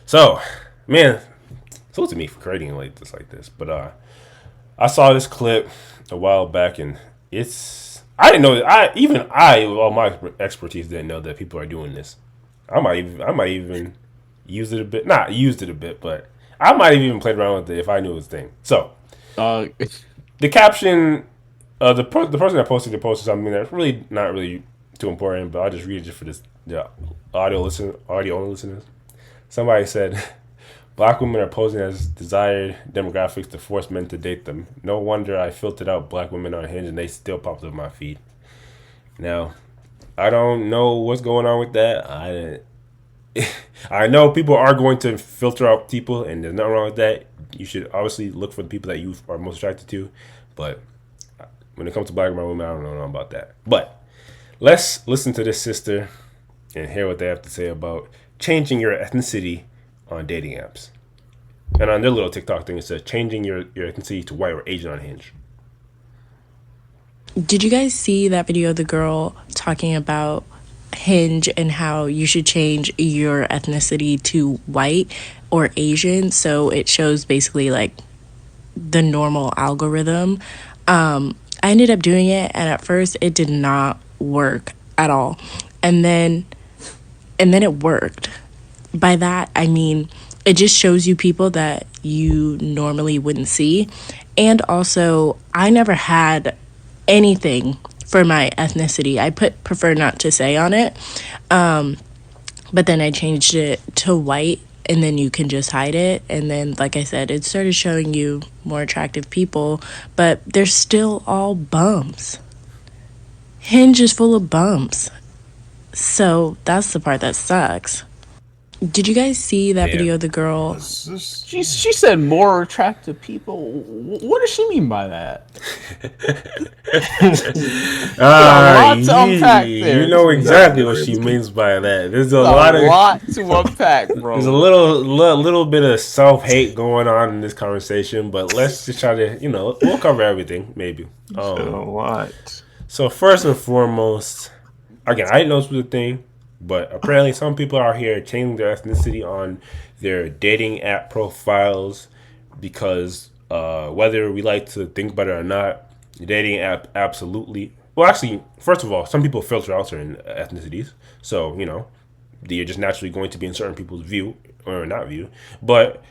So, man, salute to me for creating like this. But I saw this clip a while back, and I didn't know that. With all my expertise, didn't know that people are doing this. I might even use it a bit. Not used it a bit, but I might have even played around with it if I knew it was a thing. So Uh, the caption, the person that posted something that's really not really too important, but I'll just read it just for this the audio only listeners. Somebody said, "Black women are posing as desired demographics to force men to date them. No wonder I filtered out black women on Hinge and they still popped up my feed." Now, I don't know what's going on with that. I know people are going to filter out people, and there's nothing wrong with that. You should obviously look for the people that you are most attracted to, but when it comes to black and brown women, I don't know about that. But let's listen to this sister and hear what they have to say about changing your ethnicity on dating apps. And on their little TikTok thing, it says changing your ethnicity to white or Asian on Hinge. Did you guys see that video of the girl talking about Hinge and how you should change your ethnicity to white or Asian? So it shows basically like the normal algorithm. I ended up doing it, and at first it did not work at all. And then it worked. By that, I mean it just shows you people that you normally wouldn't see. And also, I never had anything for my ethnicity. I put prefer not to say on it. But then I changed it to white, and then you can just hide it. And then, like I said, it started showing you more attractive people, but they're still all bums. Hinge is full of bums. So that's the part that sucks. Did you guys see that Yeah. video of the girl? It's just, she said more attractive people. What does she mean by that? A lot to unpack You there. know exactly what she means by that. There's a A lot of lot to unpack, there's a bro. little bit of self hate going on in this conversation, but let's just try to we'll cover everything maybe. a lot. So first and foremost, again, I didn't know this was a thing, but apparently some people are here changing their ethnicity on their dating app profiles because whether we like to think about it or not, the dating app absolutely. Well, actually, first of all, some people filter out certain ethnicities, so you're just naturally going to be in certain people's view or not view. But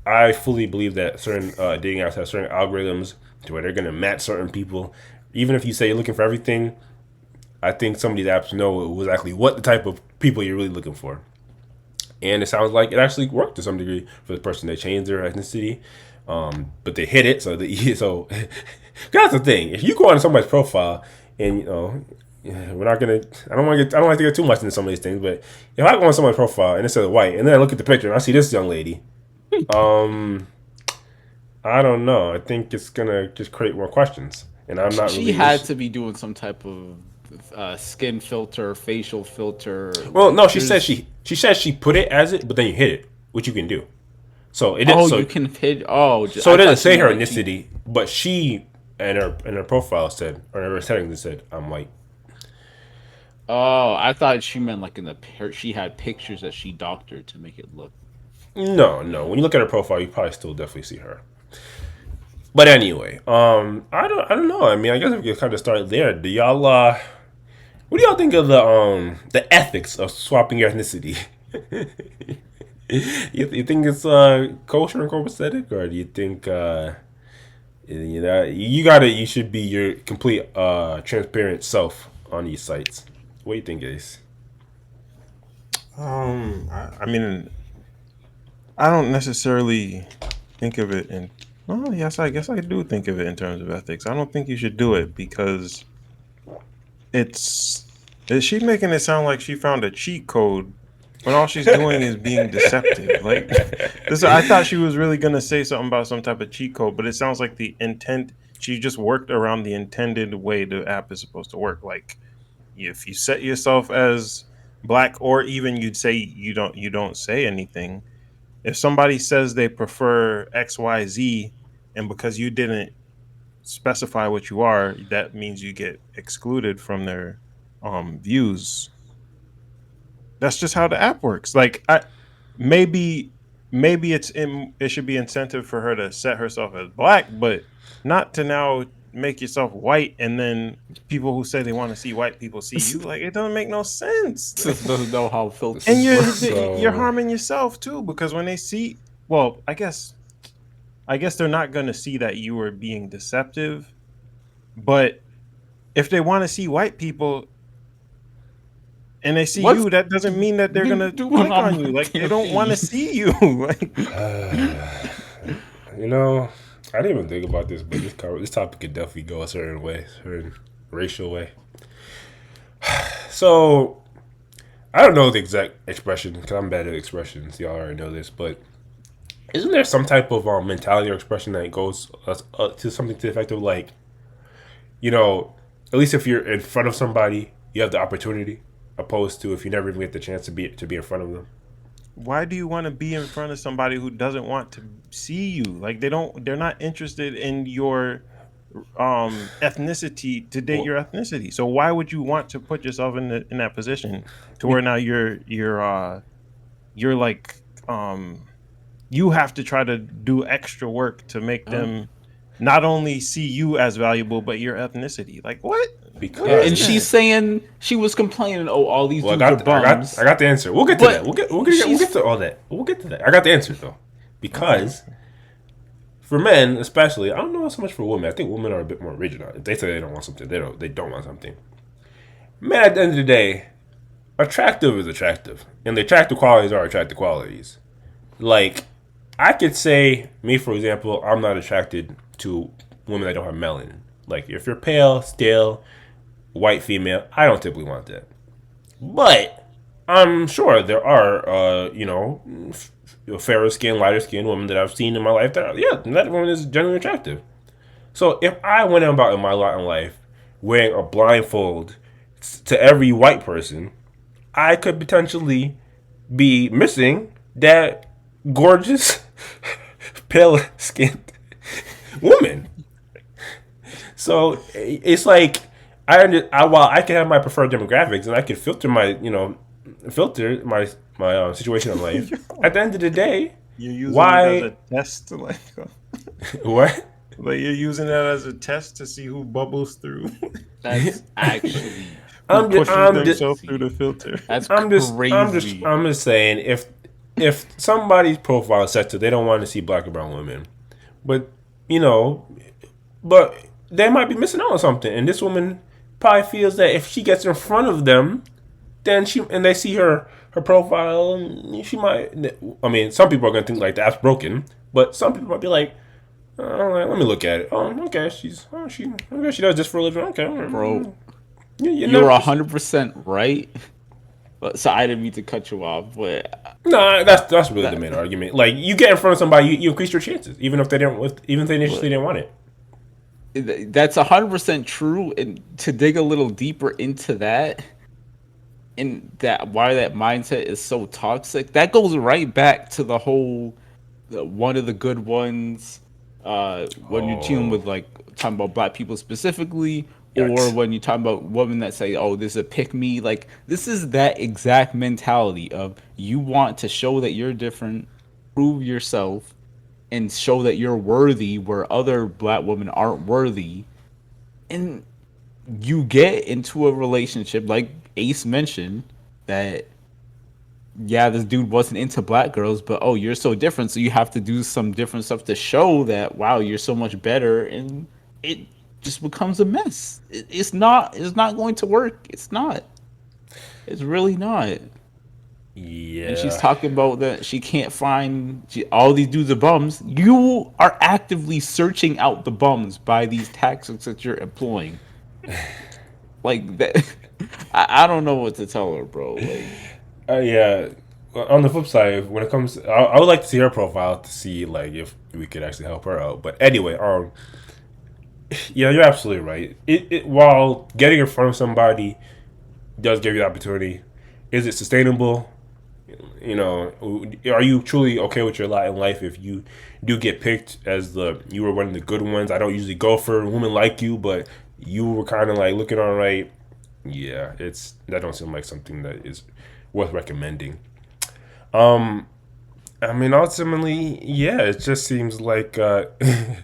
I fully believe that certain dating apps have certain algorithms to where they're going to match certain people. Even if you say you're looking for everything, I think some of these apps know exactly what the type of people you're really looking for. And it sounds like it actually worked to some degree for the person. They changed their ethnicity, but they hid it. So that's the thing. If you go on somebody's profile and we're not gonna. I don't like to get too much into some of these things, but if I go on someone's profile and it says white, and then I look at the picture and I see this young lady, um, I don't know. I think it's gonna just create more questions, and I'm not She really. had to be doing some type of skin filter, facial filter. Well, Like, no, there's she said she put it as it, but then you hit it, which you can do. So it did, oh, so you can hit. Oh, so I it doesn't thought you say her meant like she. ethnicity, but she and her profile said, or her settings said, I'm white. Oh, I thought she meant like in the she had pictures that she doctored to make it look. No, no. When you look at her profile, you probably still definitely see her. But anyway, I don't know. I mean, I guess we could kind of start there. Do y'all what do y'all think of the ethics of swapping your ethnicity? You think it's kosher and copacetic, or do you think you should be your complete transparent self on these sites? What do you think, Ace? I mean, I don't necessarily think of it in. Oh, yes, I guess I do think of it in terms of ethics. I don't think you should do it because it's. Is she making it sound like she found a cheat code when all she's doing is being deceptive? Like this, I thought she was really gonna say something about some type of cheat code, but it sounds like the intent. She just worked around the intended way the app is supposed to work. Like if you set yourself as black, or even you'd say you don't say anything. If somebody says they prefer XYZ, and because you didn't specify what you are, that means you get excluded from their views. That's just how the app works. Like maybe maybe it should be incentive for her to set herself as black, but not to now make yourself white and then people who say they want to see white people see you. Like, it doesn't make no sense. Just doesn't know how And filters work. you're So harming yourself too, because when they see, well, I guess they're not going to see that you are being deceptive, but if they want to see white people and they see What's you, that doesn't mean that they're you gonna doing click on on you. my Like, they don't want to TV? see you. Like, you know, I didn't even think about this, but this topic could definitely go a certain way, certain racial way. So I don't know the exact expression because I'm bad at expressions. Y'all already know this, but isn't there some type of mentality or expression that goes to something to the effect of like, you know, at least if you're in front of somebody, you have the opportunity, opposed to if you never even get the chance to be in front of them. why do you want to be in front of somebody who doesn't want to see you? Like, they're not interested in your ethnicity to date Well, your ethnicity. So why would you want to put yourself in that position to where now you're like you have to try to do extra work to make Huh? them not only see you as valuable but your ethnicity. Like, what is And she's because that? saying she was complaining, "Oh, all these well, dudes are I bums." got the answer. We'll get to that. But We'll get she's to all that. We'll get to that. I got the answer though, All right. because for men especially, I don't know so much for women. I think women are a bit more rigid. If they say they don't want something, they don't want something. Men, at the end of the day, attractive is attractive, and the attractive qualities are attractive qualities. Like, I could say, me for example, I'm not attracted to women that don't have melanin. Like, if you're pale, stale, white female, I don't typically want that. But I'm sure there are, fairer skin, lighter skin women that I've seen in my life that, that woman is generally attractive. So if I went about in my lot in life wearing a blindfold to every white person, I could potentially be missing that gorgeous, pale skinned woman. So it's like while I can have my preferred demographics and I can filter my situation in life. At the end of the day, You're using it as a why test to what? like you're using that as a test to see who bubbles through, that's actually who I'm just, pushes I'm just, themselves through the crazy. filter. That's I'm crazy. just saying if somebody's profile is set to they don't want to see black and brown women, but you know, but they might be missing out on something, and this woman probably feels that if she gets in front of them, then they see her profile, and she might. I mean, some people are gonna think like that's broken, but some people might be like, all right, let me look at it. Oh, okay, she does this for a living. Okay, Bro, you you're never. 100% right. But so I didn't mean to cut you off, but No, that's really the that, main argument. Like, you get in front of somebody, you increase your chances, even if they initially but didn't want it. that's 100% true. And to dig a little deeper into that, and that why that mindset is so toxic, that goes right back to the whole one of the good ones. When you're dealing Oh, with like talking about black people specifically, or yikes! when you talk about women that say, "Oh, this is a pick me," like this is that exact mentality of you want to show that you're different, prove yourself, and show that you're worthy where other black women aren't worthy, and you get into a relationship like Ace mentioned that yeah, this dude wasn't into black girls, but oh, you're so different, so you have to do some different stuff to show that wow, you're so much better, and it just becomes a mess. It's not going to work. It's not. It's really not. And she's Yeah, talking about that she can't find all these dudes are bums. You are actively searching out the bums by these tactics that you're employing. Like that, I don't know what to tell her, bro. Like yeah. Well, on the flip side, when it comes, I would like to see her profile to see like if we could actually help her out. But anyway, yeah, you're absolutely right. While getting in front of somebody does give you the opportunity, is it sustainable? You know, are you truly okay with your lot in life if you do get picked as you were one of the good ones? I don't usually go for women like you, but you were kind of like looking all right. Yeah, that don't seem like something that is worth recommending. Um, I mean, ultimately, yeah, it just seems like it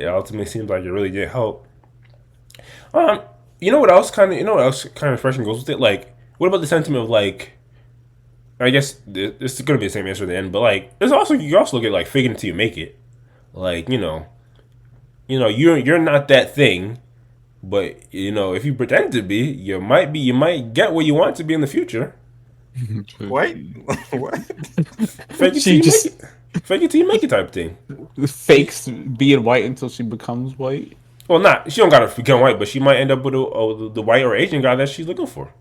ultimately seems like it really did help. Um, you know what else kind of refreshing goes with it? Like, what about the sentiment of like, I guess this is gonna be the same answer at the end, but like, there's also you also look at like faking it till you make it. Like, you're not that thing, but if you pretend to be, you might get what you want to be in the future. What? What? Fake it till She you make just it. Fake it till you make it type thing. fakes being white until she becomes white. Well, not she don't gotta become white, but she might end up with the white or Asian guy that she's looking for.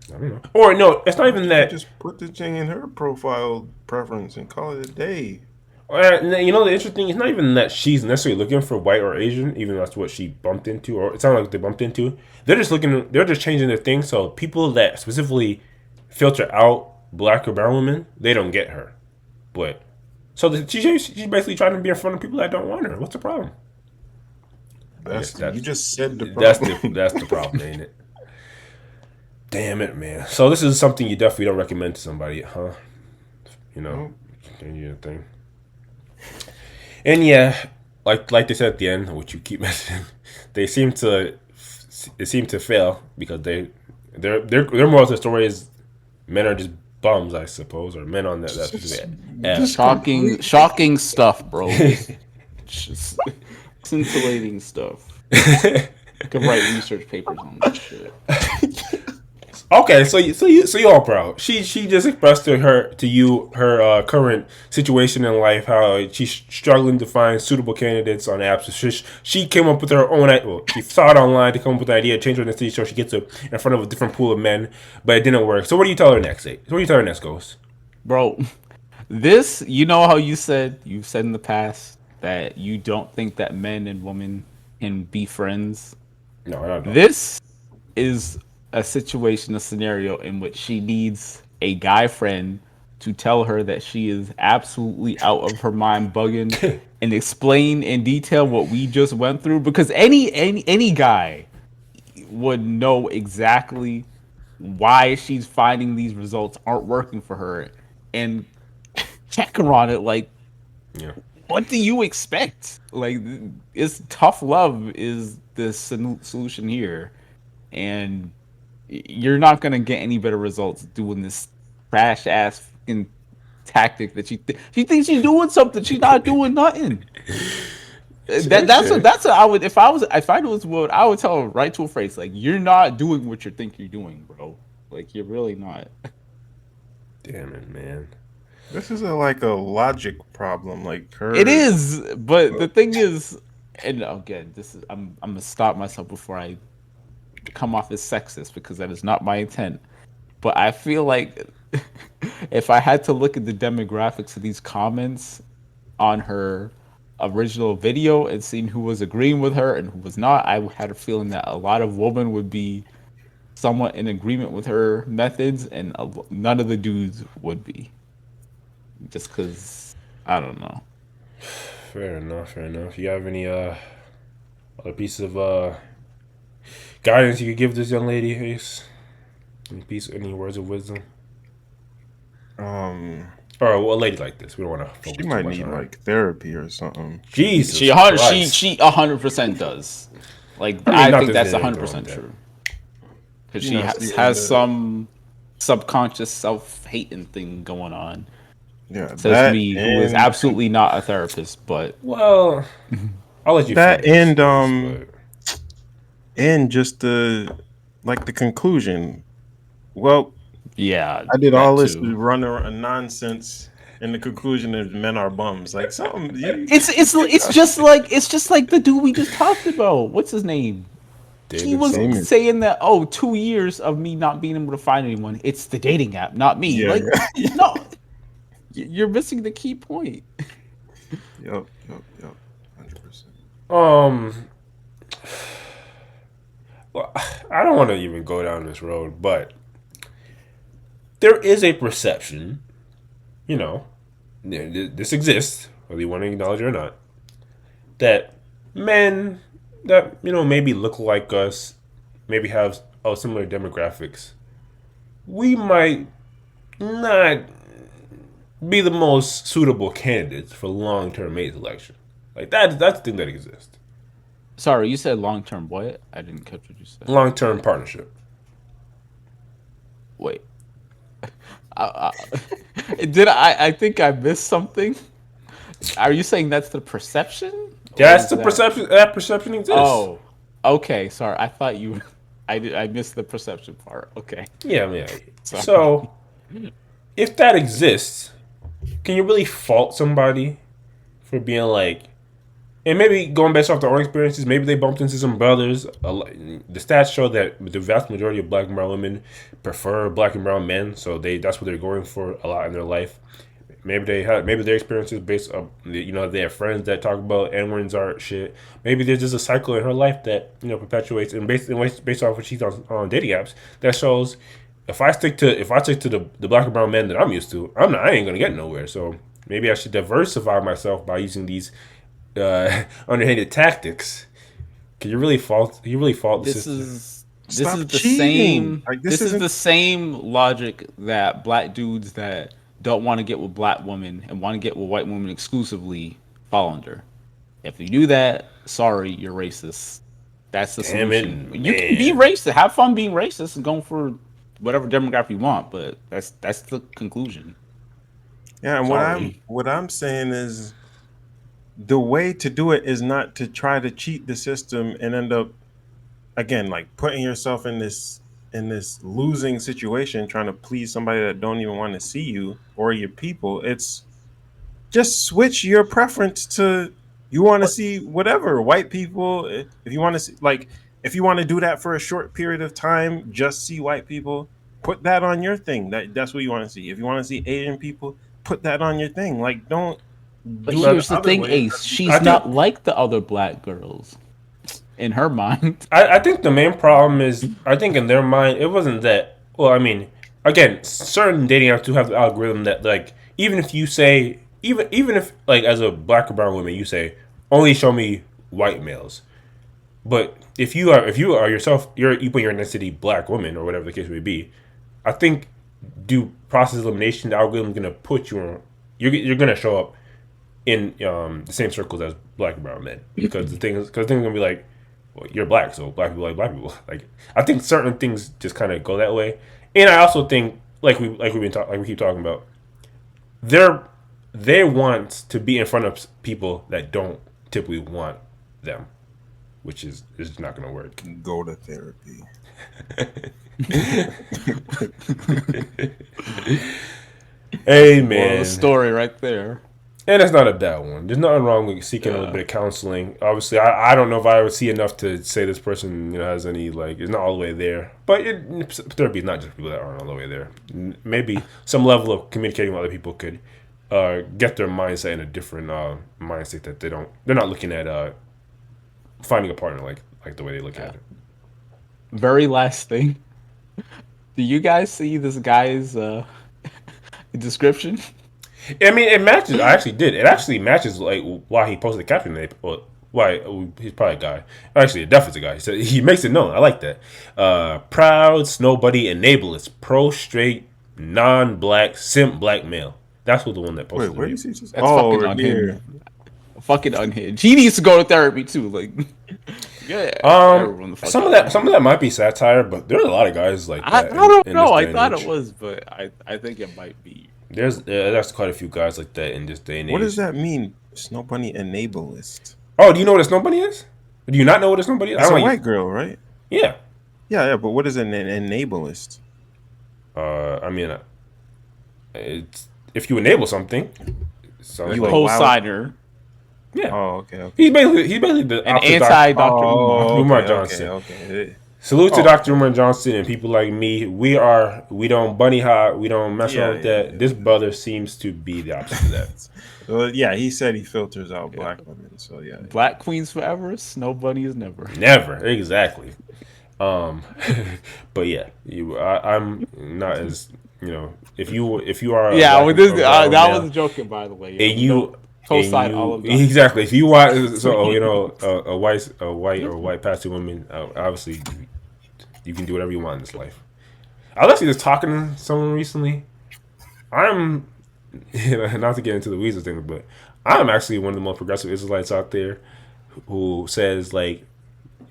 I don't know. Or no, it's not Why even don't you that. just put the thing in her profile preference and call it a day? The interesting thing is not even that she's necessarily looking for white or Asian, even though that's what she bumped into, or it sounded like they bumped into. They're just looking. They're just changing their thing. So people that specifically filter out black or brown women, they don't get her. But she's basically trying to be in front of people that don't want her. What's the problem? I guess You just said the that's problem. that's the problem, ain't it? Damn it, man. So this is something you definitely don't recommend to somebody, huh? You know, Nope. changing your thing. And yeah, like they said at the end, which you keep mentioning, they seem to fail because their moral of the story is men are just bums, I suppose, or men on that specific app. Just Shocking, complete. shocking stuff, bro. Just scintillating stuff. You could write research papers on this shit. Okay, so you all proud. She just expressed to you her current situation in life, how she's struggling to find suitable candidates on apps. So she came up with her own. Well, she saw it online to come up with an idea, change her identity so she gets in front of a different pool of men, but it didn't work. So what do you tell her next? What do you tell her next, Ghost? Bro, this, you know how you've said in the past that you don't think that men and women can be friends. No, not at all. This is a situation, a scenario in which she needs a guy friend to tell her that she is absolutely out of her mind bugging and explain in detail what we just went through, because any guy would know exactly why she's finding these results aren't working for her and check her on it. Like, Yeah. what do you expect? Like, it's tough love is the solution here, and you're not gonna get any better results doing this trash ass fucking tactic that she thinks she's doing something. She's not doing nothing. That's what I would, if I was what I would tell her right to her face, like, you're not doing what you think you're doing, bro. Like, you're really not. Damn it, man. This is like a logic problem. Like her. It is, but the thing is, and again, this is I'm gonna stop myself before I come off as sexist, because that is not my intent. But I feel like if I had to look at the demographics of these comments on her original video and seeing who was agreeing with her and who was not, I had a feeling that a lot of women would be somewhat in agreement with her methods, and none of the dudes would be. Just because, I don't know. Fair enough. Fair enough. You have any other piece of guidance you could give this young lady, Ace? Any words of wisdom? Or a lady like this. We don't want to focus She too might much need on her. like therapy or something. Jesus She Christ. she 100% does. Like, I mean, I not think that that's there's anything wrong 100% with that. true. Because You she know, has some subconscious self-hating thing going on. Yeah, Says that me, who is and absolutely not a therapist, but Well, I'll let you that finish. and Ace, and just the conclusion. Well, yeah, I did that all this too. to run around nonsense, and the conclusion is men are bums. Like something. It's just like the dude we just talked about. What's his name? He David was something. Damon. saying that, oh, 2 years of me not being able to find anyone. It's the dating app, not me. Yeah, Like, yeah. no, you're missing the key point. Yep. 100%. Um, well, I don't want to even go down this road, but there is a perception, you know, this exists, whether you want to acknowledge it or not, that men that maybe look like us, maybe have similar demographics, we might not be the most suitable candidates for long-term mate selection. Like that's the thing that exists. Sorry, you said long term what? I didn't catch what you said. Long-term partnership. Wait. Did I think I missed something? Are you saying that's the perception? Or That's is the that... perception. That perception exists. Oh, okay. Sorry, I thought you. I missed the perception part. Okay, Yeah. sorry. So if that exists, can you really fault somebody for being like, and maybe going based off their own experiences, maybe they bumped into some brothers. The stats show that the vast majority of black and brown women prefer black and brown men, so that's what they're going for a lot in their life. Maybe their experiences based on they have friends that talk about N-words are shit. Maybe there's just a cycle in her life that perpetuates, and based off what she's on dating apps that shows if I stick to the black and brown men that I'm used to, I ain't gonna get nowhere. So maybe I should diversify myself by using these underhanded tactics. Can you really fault the This system? is Stop the cheating. same. Like, This is isn't- the same logic that black dudes that don't want to get with black women and want to get with white women exclusively fall under. If you do that, sorry, you're racist. That's the Damn it, solution. You can man. be racist, have fun being racist, and going for whatever demographic you want, but that's the conclusion. Yeah, and Sorry. what I'm saying is the way to do it is not to try to cheat the system and end up again like putting yourself in this losing situation trying to please somebody that don't even want to see you or your people. It's just switch your preference to you want to see whatever white people. If you want to see, like, if you want to do that for a short period of time, just see white people, put that on your thing. That's what you want to see. If you want to see Asian people, put that on your thing. Like, don't But do it here's the other thing, way. Ace. I She's think- not like the other black girls in her mind. I think the main problem is, I think in their mind, it wasn't that. Well, I mean, again, certain dating apps do have the algorithm that, like, even if you say, even if, like, as a black or brown woman, you say, only show me white males. But if you are yourself, you put your ethnicity black woman or whatever the case may be, I think due process elimination, the algorithm is gonna put you on. You're gonna show up in the same circles as black and brown men because the thing is gonna be like, well, you're black, so black people like black people. Like, I think certain things just kind of go that way, and I also think like we keep talking about, they want to be in front of people that don't typically want them, which is not gonna work. Go to therapy. Hey Well, man, the story right there. and it's not a bad one. There's nothing wrong with seeking a little bit of counseling. Obviously, I don't know if I would see enough to say this person has any, like, it's not all the way there. But therapy is not just people that aren't all the way there. Maybe some level of communicating with other people could get their mindset in a different mindset that they're not looking at finding a partner like the way they look at it. Very last thing. Do you guys see this guy's description? I mean, it matches. I actually did. It actually matches like why he posted the caption. Why he's probably a guy. Actually, definitely a guy. So he makes it known. I like that. Proud, snow buddy, enablers, pro straight, non-black, simp black male. That's what the one that posted. Wait, where do you see this? That's fucking unhinged. Fucking unhinged. He needs to go to therapy too. Like, yeah. everyone the fuck Some of out. that might be satire, but there's a lot of guys like I that. don't in know. this I day and thought age. it was, but I think it might be. There's quite a few guys like that in this day and age. What does that mean? Snow bunny enableist. Oh, do you know what a snow bunny is? Do you not know what a snow bunny is? That's I a don't know. white girl, right? Yeah. Yeah. But what is an enableist? I mean, it's if you enable something. So You like, allow- Co-signer. yeah. Oh, okay. He's basically the An opposite anti-Dr. Oh, Umar okay, Johnson. Okay. Salute to Oh. Dr. Umar Johnson and people like me. We don't bunny hop. We don't mess around with that. Yeah. This brother seems to be the opposite of that. Well, yeah, he said he filters out black women. So yeah. Black queens forever. Snow bunnies never. Never, exactly. But yeah, I'm not as if you are Yeah, a with black this or brown that male, was joking, by the way. and you co-sign and you- all of that. exactly. If you want, a white passing woman, obviously you can do whatever you want in this life. I was actually just talking to someone recently. I'm not to get into the weeds of things, but I'm actually one of the most progressive Israelites out there who says like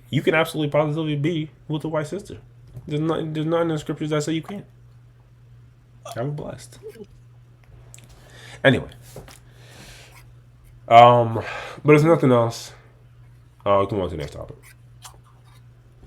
you can absolutely positively be with a white sister. There's nothing in the scriptures that say you can't. I'm blessed. Anyway, but if nothing else, we can move on to the next topic.